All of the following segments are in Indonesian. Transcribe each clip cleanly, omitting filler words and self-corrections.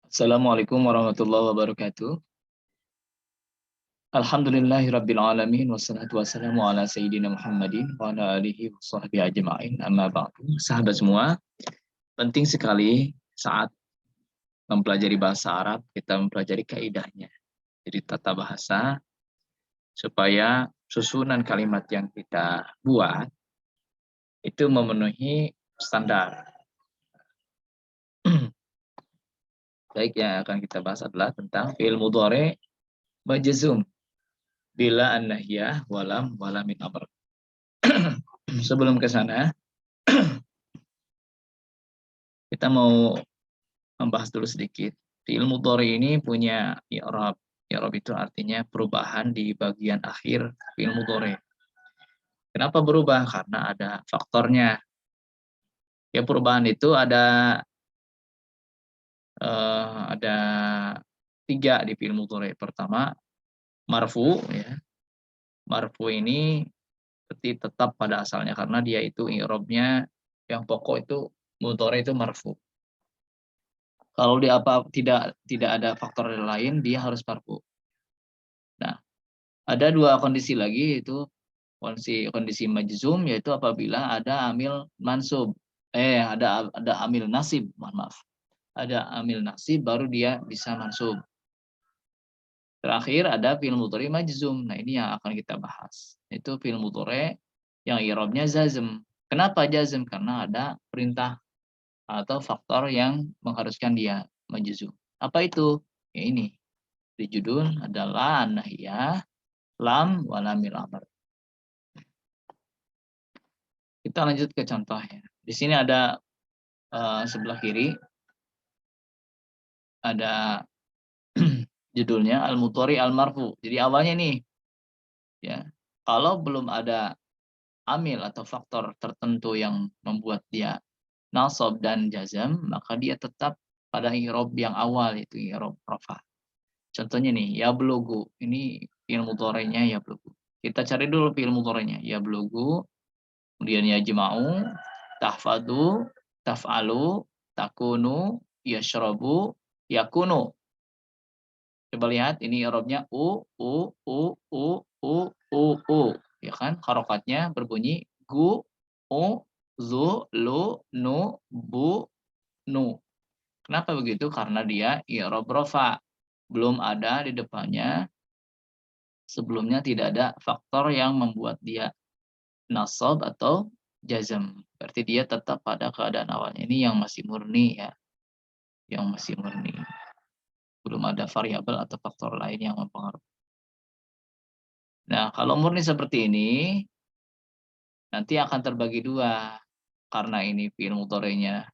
Assalamualaikum warahmatullahi wabarakatuh. Alhamdulillahirabbil alamin wassalatu wassalamu ala sayyidina Muhammadin wa ala alihi washabbihi ajma'in. Amma ba'du. Sahabat semua, penting sekali saat mempelajari bahasa Arab kita mempelajari kaidahnya. Jadi tata bahasa supaya susunan kalimat yang kita buat itu memenuhi standar. Baik, yang akan kita bahas adalah tentang fi'il mudhari majzum bila an-nahyah walam min amr. Sebelum ke sana, kita mau membahas dulu sedikit. Fi'il mudhari ini punya i'rab. I'rab itu artinya perubahan di bagian akhir fi'il mudhari. Kenapa berubah? Karena ada faktornya. Ya, perubahan itu ada 3 di fi'il mudhari. Pertama, marfu, ya. Marfu ini berarti tetap pada asalnya karena dia itu i'rabnya yang pokok itu mudhari itu marfu. Kalau dia tidak ada faktor lain, dia harus marfu. Nah, ada 2 kondisi lagi, yaitu kondisi majzum, yaitu apabila ada amil mansub. Ada amil nasib, mohon maaf. Ada amil nasib baru dia bisa mansub. Terakhir ada fi'il mudhari majzum. Nah, ini yang akan kita bahas. Itu fi'il mudhari yang i'rabnya jazm. Kenapa jazm? Karena ada perintah atau faktor yang mengharuskan dia majzum. Apa itu? Ya ini. Di judul adalah an-nahyah lam wa lamil amr. Kita lanjut ke contohnya. Di sini ada sebelah kiri ada judulnya al-mudhari al-marfu. Jadi awalnya nih, ya, kalau belum ada amil atau faktor tertentu yang membuat dia nasab dan jazam, maka dia tetap pada i'rab yang awal, yaitu i'rab rafa. Contohnya nih, yablughu. Ini fi'il mudhari'nya yablughu. Kita cari dulu fi'il mudhari'nya. Yablughu, kemudian yajma'u, tahfadu, taf'alu, takunu, yashrabu, yakunu. Coba lihat, ini i'rabnya u. Ya kan? Harokatnya berbunyi gu, u, zu, lu, nu, bu, nu. Kenapa begitu? Karena dia i'rab rafa. Belum ada di depannya, sebelumnya tidak ada faktor yang membuat dia nasab atau jazm. Berarti dia tetap pada keadaan awalnya. Ini yang masih murni, ya. Yang masih murni. Belum ada variabel atau faktor lain yang mempengaruhi. Nah, kalau murni seperti ini, nanti akan terbagi 2. Karena ini fi'il mudhari'nya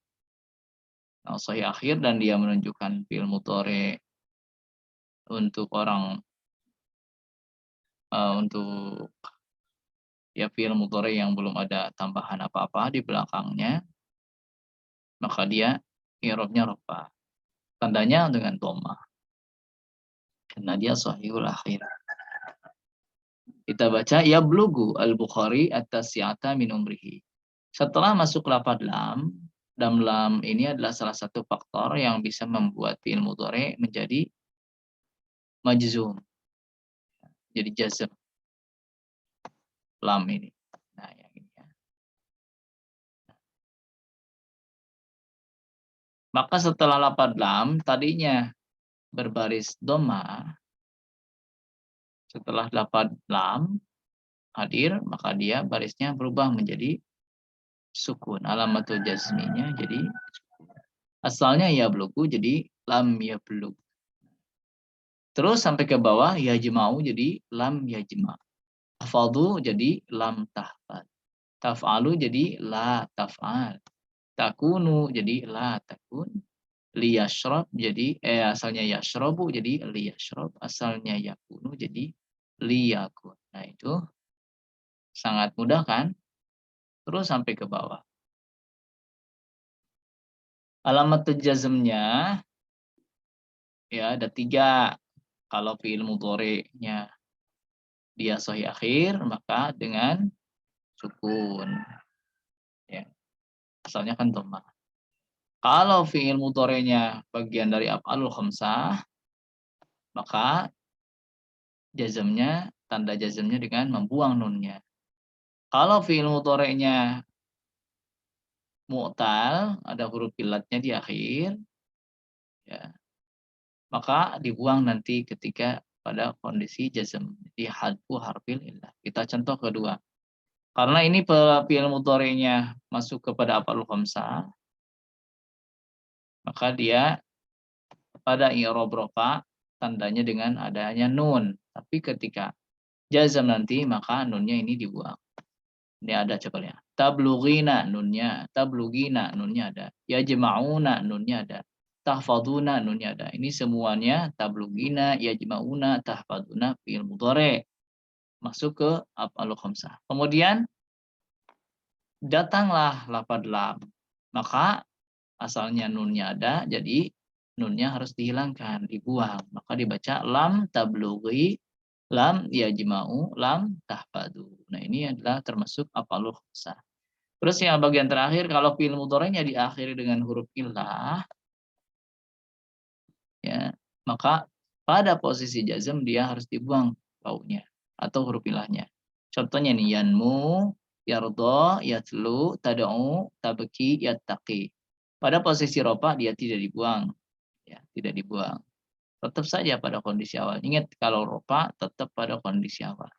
sahih akhir dan dia menunjukkan fi'il mudhari' untuk untuk ya fi'il mudhari' yang belum ada tambahan apa-apa di belakangnya, maka dia i'rabnya rafa. Tandanya dengan dhammah. Karena dia sahihul akhir. Kita baca yablughu al-Bukhari at-tasi'ata min umrihi. Setelah masuk lafaz lam, dan lam ini adalah salah satu faktor yang bisa membuat fi'il mudhari' menjadi majzum. Jadi jazm. Lam ini. Nah, yang ini ya. Maka setelah lafaz lam tadinya berbaris dhammah, setelah lafaz lam hadir, maka dia barisnya berubah menjadi sukun. Alamatul jazminya jadi asalnya yablughu jadi lam yablugh. Terus sampai ke bawah yajma'u jadi lam yajma'. Tahfadhu jadi lam tahfad. Taf'alu jadi la taf'al. Takunu jadi la takun. Liyashrab jadi asalnya yashrabu jadi liyashrab. Asalnya yakunu jadi liyakun. Nah, itu sangat mudah kan? Terus sampai ke bawah. Alamat jazmnya ya ada 3. Kalau fi'il mudhari'nya dia sahih akhir, maka dengan sukun. Ya. Asalnya kan dhammah. Kalau fi'il mudhari'nya bagian dari af'alul khamsah, maka jazmnya, tanda jazmnya dengan membuang nunnya. Kalau fi'il mudhari'nya mu'tal, ada huruf illatnya di akhir, ya, maka dibuang nanti ketika pada kondisi jazm. Jadi hadfu harfil illah. Kita contoh kedua. Karena ini fi'il mudhari'nya masuk kepada af'alul khamsah, maka dia pada i'rab rafa tandanya dengan adanya nun. Tapi ketika jazm nanti maka nunnya ini dibuang. Ini ada coba ya. Tablughina nunnya, tablugina nunnya ada. Yajma'una nunnya ada. Tahfaduna nunnya ada. Ini semuanya tablugina, yajma'una, tahfaduna fi'il mudhari' masuk ke af'alul khamsah. Kemudian datanglah lafadz lam. Maka asalnya nunnya ada, jadi nunnya harus dihilangkan, dibuang. Maka dibaca lam tablughi, lam yajma'u, lam tahfadu. Nah, ini adalah termasuk af'alul khamsah. Terus yang bagian terakhir, kalau fi'il mudhari'nya diakhiri dengan huruf illah, ya, maka pada posisi jazm dia harus dibuang wawunya atau huruf ilahnya. Contohnya nih, yanmu, yardo, yatlu, tad'u, tabki, yattaqi. Pada posisi ropa dia tidak dibuang, ya, tidak dibuang. Tetap saja pada kondisi awal. Ingat kalau ropa tetap pada kondisi awal.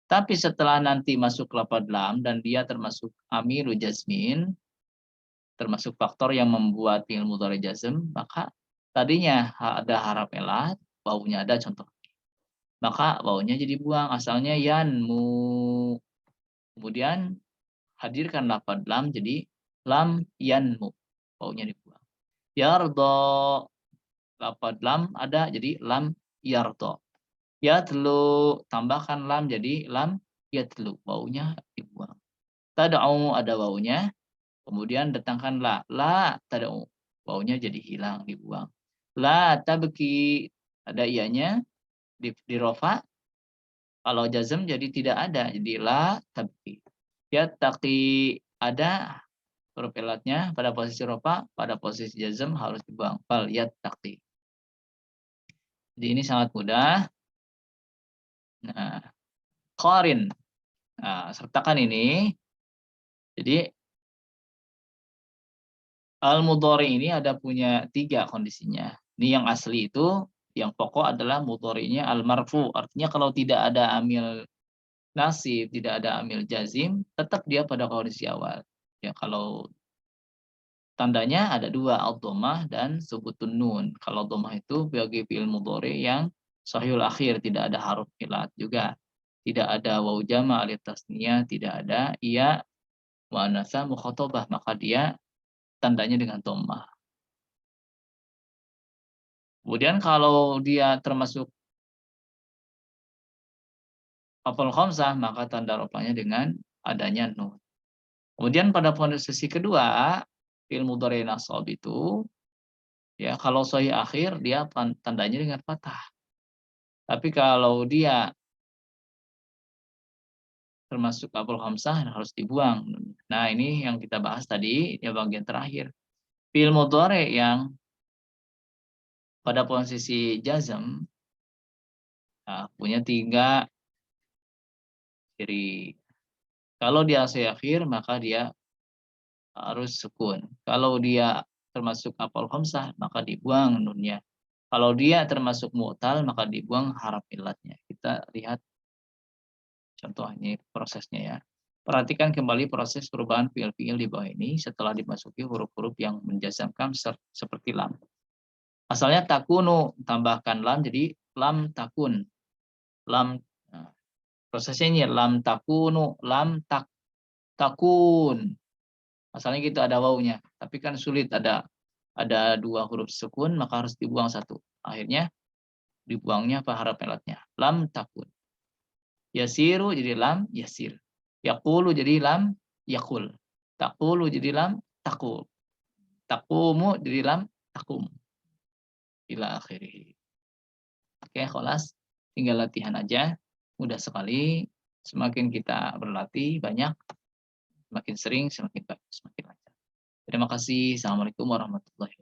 Tapi setelah nanti masuk lafadz lam dan dia termasuk amilu jazmin, termasuk faktor yang membuat fi'il mudhari jazm, maka tadinya ada haraf elat, wawunya ada contoh. Maka wawunya jadi buang, asalnya yanmu. Kemudian hadirkan lafadz lam jadi lam yanmu. Wawunya dibuang. Yardo, lafadz lam ada jadi lam yardo. Yatlu, tambahkan lam jadi lam yatlu. Wawunya dibuang. Tad'u ada wawunya, kemudian datangkan la tad'u. Wawunya jadi hilang, dibuang. La tabki, ada ianya di rofa. Kalau jazm jadi tidak ada, jadi la tabki. Yattaqi, ada huruf ilatnya pada posisi rofa, pada posisi jazm harus dibuang. Fal yattaqi. Jadi ini sangat mudah. Nah, qarin. Nah, sertakan ini. Jadi al-mudhari ini ada punya 3 kondisinya. Ini yang asli itu, yang pokok adalah mudhari'nya al-marfu. Artinya kalau tidak ada amil nasib, tidak ada amil jazim, tetap dia pada kondisi awal. Ya, kalau tandanya ada 2, ad-dhammah dan subutun nun. Kalau dhammah itu bagi fi'il mudhari yang sahihul akhir, tidak ada haruf ilat juga. Tidak ada waw jama' alif tasniyah, tidak ada iya muannatsa mukhatabah, maka dia tandanya dengan dhammah. Kemudian kalau dia termasuk af'al khamsah, maka tanda rafa'nya dengan adanya nun. Kemudian pada posisi kedua, fi'il mudhari nasab itu, ya kalau sahih akhir dia tandanya dengan fathah. Tapi kalau dia termasuk af'al khamsah harus dibuang. Nah, ini yang kita bahas tadi, ya bagian terakhir. Fi'il mudhari yang pada posisi jazm, nah, punya 3 ciri. Kalau dia sahih akhir, maka dia harus sukun. Kalau dia termasuk af'al khamsah, maka dibuang nunnya. Kalau dia termasuk mu'tal, maka dibuang haraf illatnya. Kita lihat contohnya prosesnya ya. Perhatikan kembali proses perubahan fiil-fiil di bawah ini setelah dimasuki huruf-huruf yang menjazmkan seperti lam. Asalnya takunu, tambahkan lam jadi lam takun. Lam, nah, prosesnya ini lam takunu, lam takun. Asalnya gitu ada wawunya, tapi kan sulit ada 2 huruf sukun, maka harus dibuang 1. Akhirnya dibuangnya apa haraf elatnya. Lam takun. Yasiru jadi lam yasir. Yaqulu jadi lam yaqul. Taqulu jadi lam taqul. Taqumu jadi lam taqum. Ila akhirih. Oke, kholas. Tinggal latihan aja. Mudah sekali. Semakin kita berlatih banyak, semakin sering, semakin bagus, semakin lancar. Terima kasih. Assalamualaikum warahmatullahi